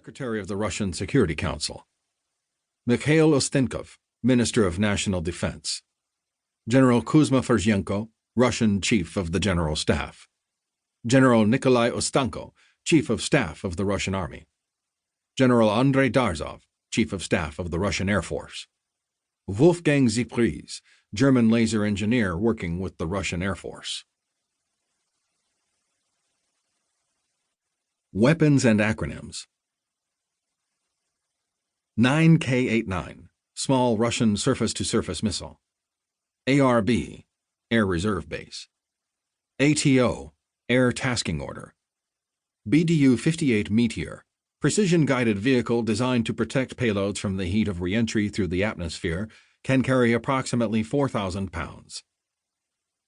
Secretary of the Russian Security Council. Mikhail Ostenkov, Minister of National Defense. General Kuzma Ferzhenko, Russian Chief of the General Staff. General Nikolai Ostanko, Chief of Staff of the Russian Army. General Andrei Darzov, Chief of Staff of the Russian Air Force. Wolfgang Zipries, German laser engineer working with the Russian Air Force. Weapons and acronyms. 9K-89, small Russian surface-to-surface missile. ARB, Air Reserve Base. ATO, Air Tasking Order. BDU-58 Meteor, precision-guided vehicle designed to protect payloads from the heat of re-entry through the atmosphere, can carry approximately 4,000 pounds.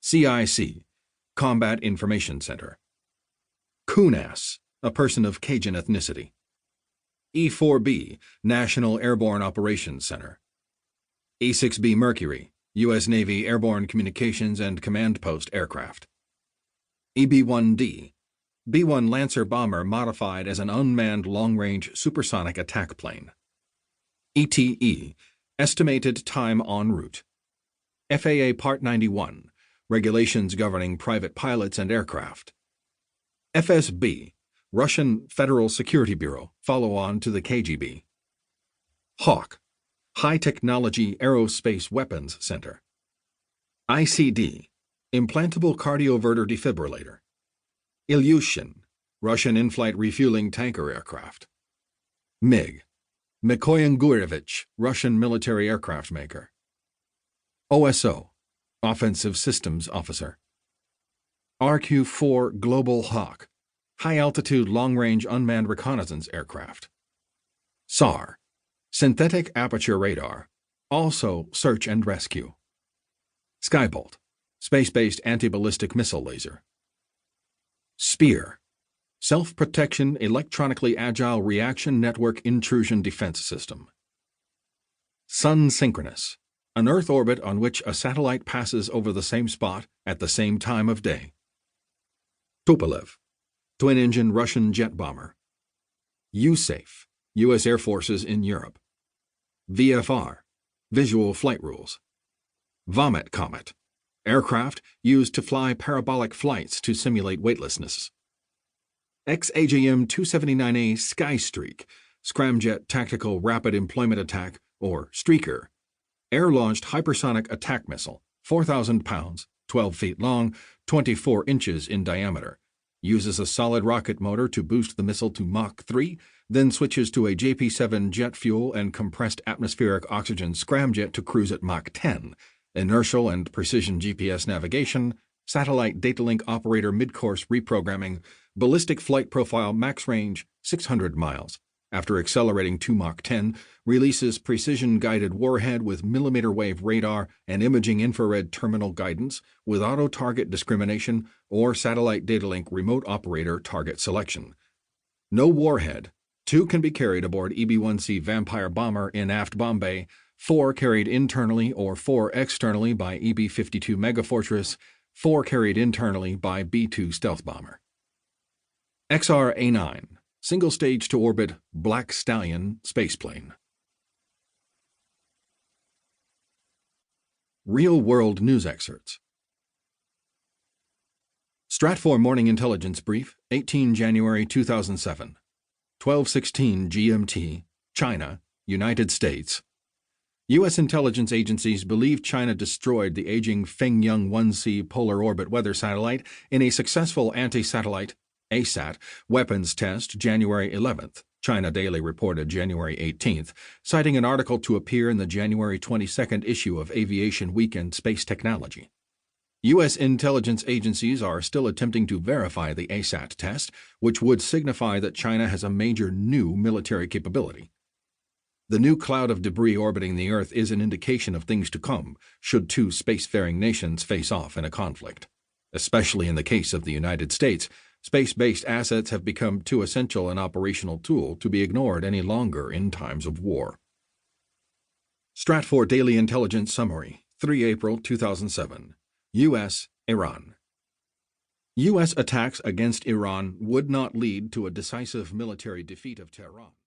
CIC, Combat Information Center. Kunas, a person of Cajun ethnicity. E-4B, National Airborne Operations Center. E-6B Mercury, U.S. Navy Airborne Communications and Command Post aircraft. EB-1D, B-1 Lancer bomber modified as an unmanned long-range supersonic attack plane. ETE, estimated time en route. FAA Part 91, regulations governing private pilots and aircraft. FSB, Russian Federal Security Bureau, follow-on to the KGB. HAWK, High Technology Aerospace Weapons Center. ICD, Implantable Cardioverter Defibrillator. Ilyushin, Russian in-flight refueling tanker aircraft. MiG, Mikoyan Gurevich, Russian military aircraft maker. OSO, Offensive Systems Officer. RQ-4 Global Hawk, high-altitude long-range unmanned reconnaissance aircraft. SAR, Synthetic Aperture Radar, also search and rescue. Skybolt, space-based anti-ballistic missile laser. SPEAR, Self-Protection Electronically Agile Reaction Network Intrusion Defense System. Sun Synchronous, an Earth orbit on which a satellite passes over the same spot at the same time of day. Tupolev, twin-engine Russian jet bomber. USAFE, U.S. Air Forces in Europe. VFR, Visual Flight Rules. Vomit Comet, aircraft used to fly parabolic flights to simulate weightlessness. XAJM-279A Skystreak, Scramjet Tactical Rapid Employment Attack, or Streaker, air-launched hypersonic attack missile, 4,000 pounds, 12 feet long, 24 inches in diameter. Uses a solid rocket motor to boost the missile to Mach 3, then switches to a JP-7 jet fuel and compressed atmospheric oxygen scramjet to cruise at Mach 10, inertial and precision GPS navigation, satellite data link operator mid-course reprogramming, ballistic flight profile max range 600 miles. After accelerating to Mach 10, releases precision-guided warhead with millimeter-wave radar and imaging infrared terminal guidance with auto-target discrimination or satellite data link remote operator target selection. No warhead. 2 can be carried aboard EB-1C Vampire bomber in Aft Bombay, 4 carried internally or 4 externally by EB-52 Megafortress, 4 carried internally by B-2 stealth bomber. XR-A9. Single stage to orbit Black Stallion spaceplane. Real-world news excerpts. Stratfor Morning Intelligence Brief, 18 January 2007. 12:16 GMT, China, United States. U.S. intelligence agencies believe China destroyed the aging Fengyun 1C polar orbit weather satellite in a successful anti-satellite ASAT weapons test January 11th, China Daily reported January 18th, citing an article to appear in the January 22nd issue of Aviation Week and Space Technology. U.S. intelligence agencies are still attempting to verify the ASAT test, which would signify that China has a major new military capability. The new cloud of debris orbiting the Earth is an indication of things to come should 2 spacefaring nations face off in a conflict. Especially in the case of the United States, space-based assets have become too essential an operational tool to be ignored any longer in times of war. Stratfor Daily Intelligence Summary, 3 April 2007. U.S. Iran. U.S. attacks against Iran would not lead to a decisive military defeat of Tehran.